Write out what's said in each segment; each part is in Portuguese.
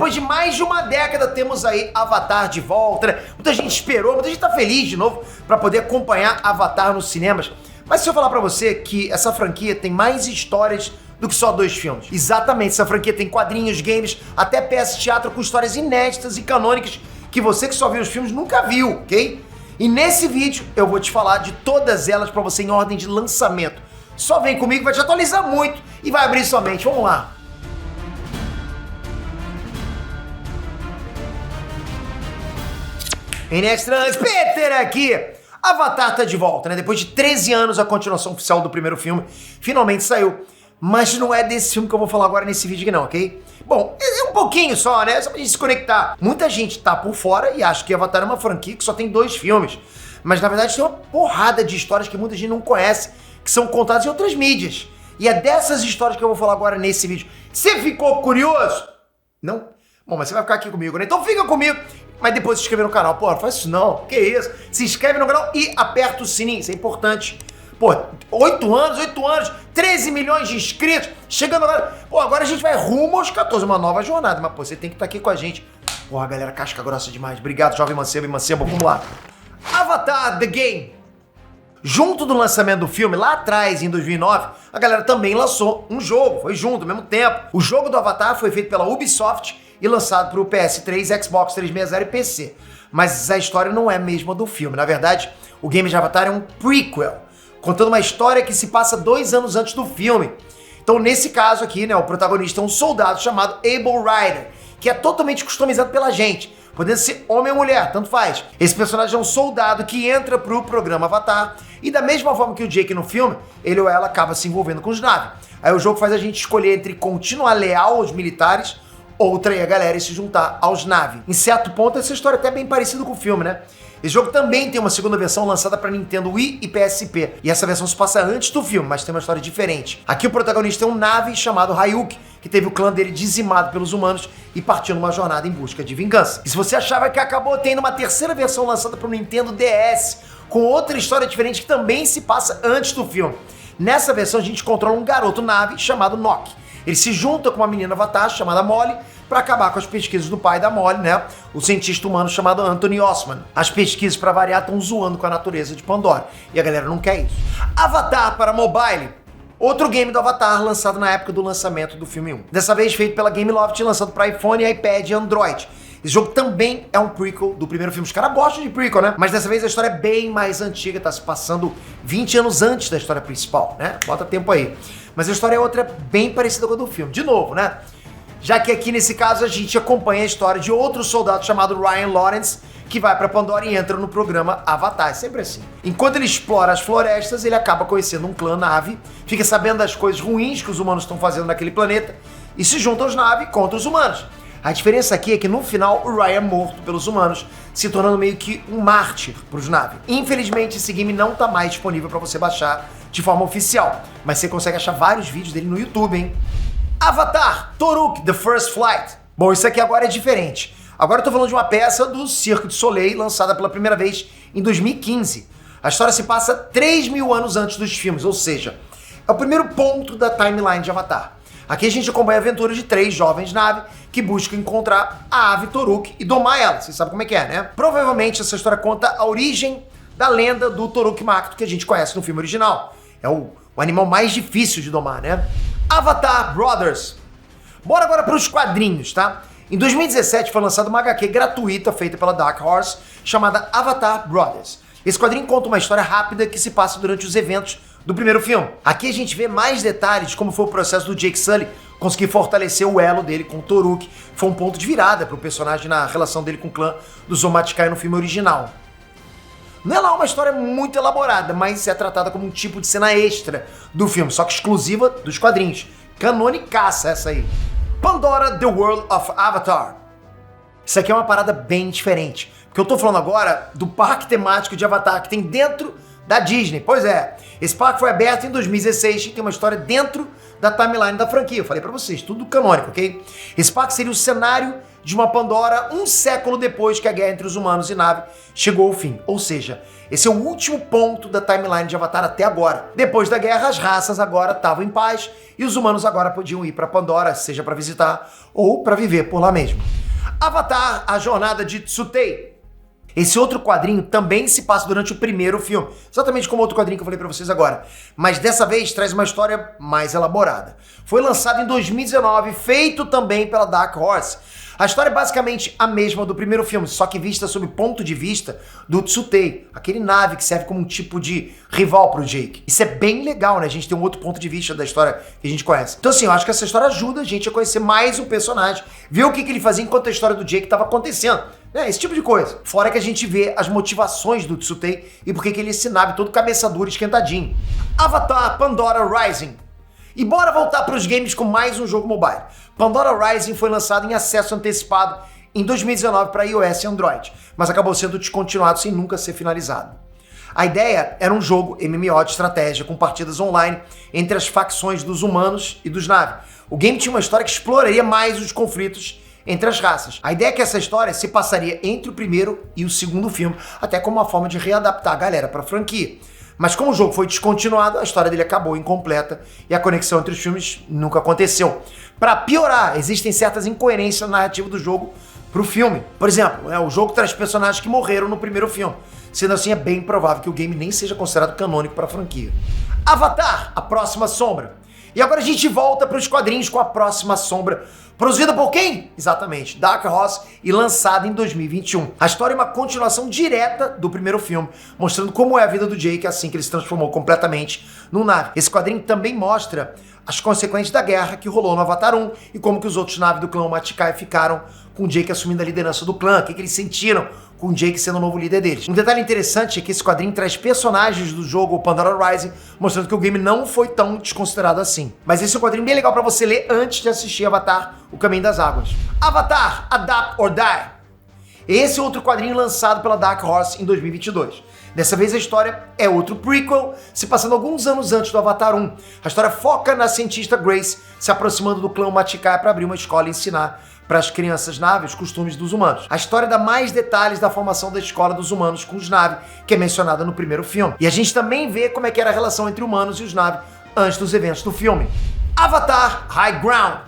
Depois de mais de uma década, temos aí Avatar de volta, né? Muita gente esperou, muita gente tá feliz de novo pra poder acompanhar Avatar nos cinemas. Mas se eu falar pra você que essa franquia tem mais histórias do que só 2 filmes. Exatamente, essa franquia tem quadrinhos, games, até peças de teatro com histórias inéditas e canônicas que você que só viu os filmes nunca viu, ok? E nesse vídeo eu vou te falar de todas elas pra você em ordem de lançamento. Só vem comigo, vai te atualizar muito e vai abrir sua mente. Vamos lá. Em extras, Peter aqui! Avatar tá de volta, né? Depois de 13 anos, a continuação oficial do primeiro filme finalmente saiu. Mas não é desse filme que eu vou falar agora nesse vídeo aqui não, ok? Bom, é um pouquinho só, né? Só pra gente se conectar. Muita gente tá por fora e acha que Avatar é uma franquia que só tem 2 filmes. Mas na verdade tem uma porrada de histórias que muita gente não conhece, que são contadas em outras mídias. E é dessas histórias que eu vou falar agora nesse vídeo. Você ficou curioso? Não? Bom, mas você vai ficar aqui comigo, né? Então fica comigo, mas depois se inscreve no canal. Pô, não faz isso não, que isso? Se inscreve no canal e aperta o sininho, isso é importante. Pô, 8 anos, 13 milhões de inscritos, chegando agora. Pô, agora a gente vai rumo aos 14, uma nova jornada, mas pô, você tem que estar aqui com a gente. Pô, a galera casca grossa demais. Obrigado, jovem mancebo e mancebo, vamos lá. Avatar The Game. Junto do lançamento do filme, lá atrás, em 2009, a galera também lançou um jogo, foi junto, ao mesmo tempo. O jogo do Avatar foi feito pela Ubisoft e lançado para o PS3, Xbox 360 e PC. Mas a história não é a mesma do filme. Na verdade, o game de Avatar é um prequel, contando uma história que se passa 2 anos antes do filme. Então, nesse caso aqui, né, o protagonista é um soldado chamado Able Rider, que é totalmente customizado pela gente, podendo ser homem ou mulher, tanto faz. Esse personagem é um soldado que entra pro programa Avatar, e da mesma forma que o Jake no filme, ele ou ela acaba se envolvendo com os Na'vi. Aí o jogo faz a gente escolher entre continuar leal aos militares ou trair a galera e se juntar aos Na'vi. Em certo ponto, essa história é até bem parecida com o filme, né? Esse jogo também tem uma segunda versão lançada para Nintendo Wii e PSP. E essa versão se passa antes do filme, mas tem uma história diferente. Aqui o protagonista é um Na'vi chamado Ryuk, que teve o clã dele dizimado pelos humanos e partiu numa jornada em busca de vingança. E se você achava que acabou tendo uma terceira versão lançada para o Nintendo DS, com outra história diferente que também se passa antes do filme. Nessa versão a gente controla um garoto Na'vi chamado Nock. Ele se junta com uma menina Avatar chamada Molly para acabar com as pesquisas do pai da Molly, né? O cientista humano chamado Anthony Osman. As pesquisas, para variar, estão zoando com a natureza de Pandora. E a galera não quer isso. Avatar para mobile. Outro game do Avatar lançado na época do lançamento do filme 1. Dessa vez feito pela Gameloft, lançado para iPhone, iPad e Android. Esse jogo também é um prequel do primeiro filme. Os caras gostam de prequel, né? Mas dessa vez a história é bem mais antiga, tá se passando 20 anos antes da história principal, né? Bota tempo aí. Mas a história é outra bem parecida com a do filme. De novo, né? Já que aqui nesse caso a gente acompanha a história de outro soldado chamado Ryan Lawrence, que vai pra Pandora e entra no programa Avatar. É sempre assim. Enquanto ele explora as florestas, ele acaba conhecendo um clã Na'vi, fica sabendo das coisas ruins que os humanos estão fazendo naquele planeta e se junta aos Na'vi contra os humanos. A diferença aqui é que no final o Ryan é morto pelos humanos, se tornando meio que um mártir pros Na'vi. Infelizmente esse game não tá mais disponível pra você baixar de forma oficial, mas você consegue achar vários vídeos dele no YouTube, hein? Avatar, Toruk, The First Flight. Bom, isso aqui agora é diferente. Agora eu tô falando de uma peça do Cirque du Soleil, lançada pela primeira vez em 2015. A história se passa 3.000 anos antes dos filmes, ou seja, é o primeiro ponto da timeline de Avatar. Aqui a gente acompanha a aventura de 3 jovens Na'vi que buscam encontrar a ave Toruk e domar ela. Vocês sabem como é que é, né? Provavelmente essa história conta a origem da lenda do Toruk Makto que a gente conhece no filme original. É o animal mais difícil de domar, né? Avatar Brothers. Bora agora para os quadrinhos, tá? Em 2017 foi lançada uma HQ gratuita feita pela Dark Horse chamada Avatar Brothers. Esse quadrinho conta uma história rápida que se passa durante os eventos do primeiro filme. Aqui a gente vê mais detalhes de como foi o processo do Jake Sully conseguir fortalecer o elo dele com o Toruk. Foi um ponto de virada para o personagem na relação dele com o clã do Zomaticai no filme original. Não é lá uma história muito elaborada, mas é tratada como um tipo de cena extra do filme, só que exclusiva dos quadrinhos. Canonicaça essa aí. Pandora, The World of Avatar. Isso aqui é uma parada bem diferente, porque eu tô falando agora do parque temático de Avatar que tem dentro da Disney. Pois é, esse parque foi aberto em 2016 e tem uma história dentro da timeline da franquia. Eu falei pra vocês, tudo canônico, ok? Esse parque seria o cenário de uma Pandora um século depois que a guerra entre os humanos e nave chegou ao fim. Ou seja, esse é o último ponto da timeline de Avatar até agora. Depois da guerra, as raças agora estavam em paz e os humanos agora podiam ir pra Pandora, seja pra visitar ou pra viver por lá mesmo. Avatar, a jornada de Tsutei. Esse outro quadrinho também se passa durante o primeiro filme, exatamente como o outro quadrinho que eu falei pra vocês agora, mas dessa vez traz uma história mais elaborada. Foi lançado em 2019, feito também pela Dark Horse. A história é basicamente a mesma do primeiro filme, só que vista sob o ponto de vista do Tsutei, aquele nave que serve como um tipo de rival pro Jake. Isso é bem legal, né? A gente tem um outro ponto de vista da história que a gente conhece. Então assim, eu acho que essa história ajuda a gente a conhecer mais o personagem, ver o que ele fazia enquanto a história do Jake estava acontecendo. Esse tipo de coisa. Fora que a gente vê as motivações do Tsutei e por que ele é esse nave todo cabeça dura e esquentadinho. Avatar Pandora Rising. E bora voltar para os games com mais um jogo mobile. Pandora Rising foi lançado em acesso antecipado em 2019 para iOS e Android, mas acabou sendo descontinuado sem nunca ser finalizado. A ideia era um jogo MMO de estratégia com partidas online entre as facções dos humanos e dos Na'vi. O game tinha uma história que exploraria mais os conflitos entre as raças. A ideia é que essa história se passaria entre o primeiro e o segundo filme, até como uma forma de readaptar a galera para a franquia. Mas como o jogo foi descontinuado, a história dele acabou incompleta e a conexão entre os filmes nunca aconteceu. Para piorar, existem certas incoerências na narrativa do jogo pro filme. Por exemplo, o jogo traz personagens que morreram no primeiro filme. Sendo assim, é bem provável que o game nem seja considerado canônico para a franquia. Avatar, a próxima sombra. E agora a gente volta para os quadrinhos com a próxima sombra, produzida por quem? Exatamente, Dark Horse, e lançada em 2021. A história é uma continuação direta do primeiro filme, mostrando como é a vida do Jake assim que ele se transformou completamente num nave. Esse quadrinho também mostra as consequências da guerra que rolou no Avatar 1 e como que os outros naves do clã Matikai ficaram com o Jake assumindo a liderança do clã, o que eles sentiram com o Jake sendo o novo líder deles. Um detalhe interessante é que esse quadrinho traz personagens do jogo Pandora Rising, mostrando que o game não foi tão desconsiderado assim. Mas esse é um quadrinho bem legal para você ler antes de assistir Avatar, O Caminho das Águas. Avatar, Adapt or Die. Esse é outro quadrinho lançado pela Dark Horse em 2022. Dessa vez a história é outro prequel, se passando alguns anos antes do Avatar 1. A história foca na cientista Grace se aproximando do clã Matikai para abrir uma escola e ensinar para as crianças Na'vi os costumes dos humanos. A história dá mais detalhes da formação da escola dos humanos com os Na'vi, que é mencionada no primeiro filme. E a gente também vê como é que era a relação entre humanos e os Na'vi antes dos eventos do filme. Avatar High Ground.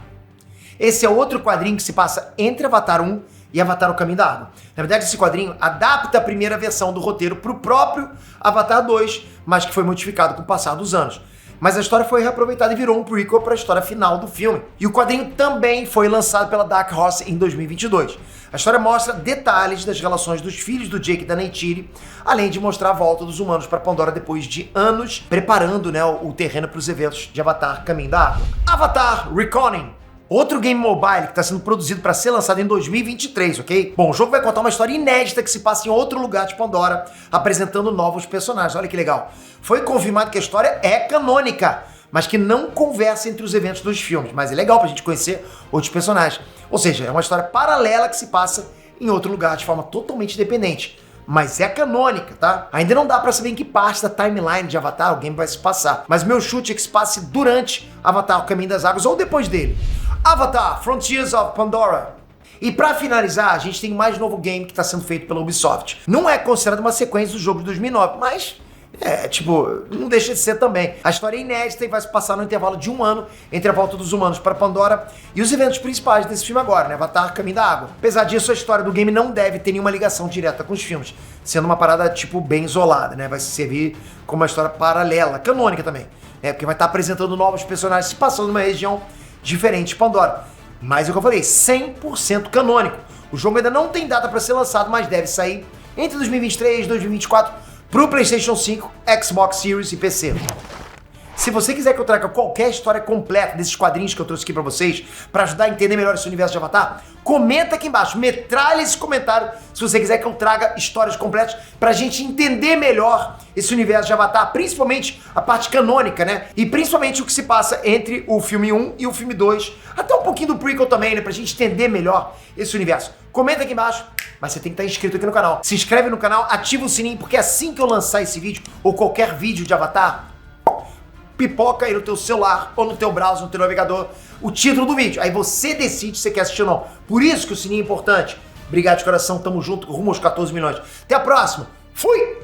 Esse é outro quadrinho que se passa entre Avatar 1 e Avatar O Caminho da Água. Na verdade, esse quadrinho adapta a primeira versão do roteiro para o próprio Avatar 2, mas que foi modificado com o passar dos anos. Mas a história foi reaproveitada e virou um prequel para a história final do filme. E o quadrinho também foi lançado pela Dark Horse em 2022. A história mostra detalhes das relações dos filhos do Jake e da Neytiri, além de mostrar a volta dos humanos para Pandora depois de anos preparando, o terreno para os eventos de Avatar Caminho da Água. Avatar Reckoning. Outro game mobile que está sendo produzido para ser lançado em 2023, ok? Bom, o jogo vai contar uma história inédita que se passa em outro lugar de Pandora, apresentando novos personagens. Olha que legal. Foi confirmado que a história é canônica, mas que não conversa entre os eventos dos filmes. Mas é legal pra gente conhecer outros personagens. Ou seja, é uma história paralela que se passa em outro lugar de forma totalmente independente. Mas é canônica, tá? Ainda não dá pra saber em que parte da timeline de Avatar o game vai se passar. Mas meu chute é que se passe durante Avatar O Caminho das Águas ou depois dele. Avatar Frontiers of Pandora. E pra finalizar, a gente tem mais novo game que tá sendo feito pela Ubisoft. Não é considerado uma sequência do jogo de 2009, mas não deixa de ser também. A história é inédita e vai se passar no intervalo de 1 ano entre a volta dos humanos para Pandora e os eventos principais desse filme agora, Avatar Caminho da Água. Apesar disso, a história do game não deve ter nenhuma ligação direta com os filmes, sendo uma parada, bem isolada, Vai servir como uma história paralela, canônica também, Porque vai estar apresentando novos personagens se passando numa região diferente de Pandora. Mas é o que eu falei, 100% canônico. O jogo ainda não tem data para ser lançado, mas deve sair entre 2023 e 2024 pro PlayStation 5, Xbox Series e PC. Se você quiser que eu traga qualquer história completa desses quadrinhos que eu trouxe aqui pra vocês, pra ajudar a entender melhor esse universo de Avatar, comenta aqui embaixo, metralha esse comentário se você quiser que eu traga histórias completas pra gente entender melhor esse universo de Avatar, principalmente a parte canônica, E principalmente o que se passa entre o filme 1 e o filme 2, até um pouquinho do prequel também, pra gente entender melhor esse universo. Comenta aqui embaixo, mas você tem que estar inscrito aqui no canal. Se inscreve no canal, ativa o sininho, porque assim que eu lançar esse vídeo, ou qualquer vídeo de Avatar, pipoca aí no teu celular ou no teu browser, no teu navegador, o título do vídeo. Aí você decide se você quer assistir ou não. Por isso que o sininho é importante. Obrigado de coração, tamo junto, rumo aos 14 milhões. Até a próxima. Fui!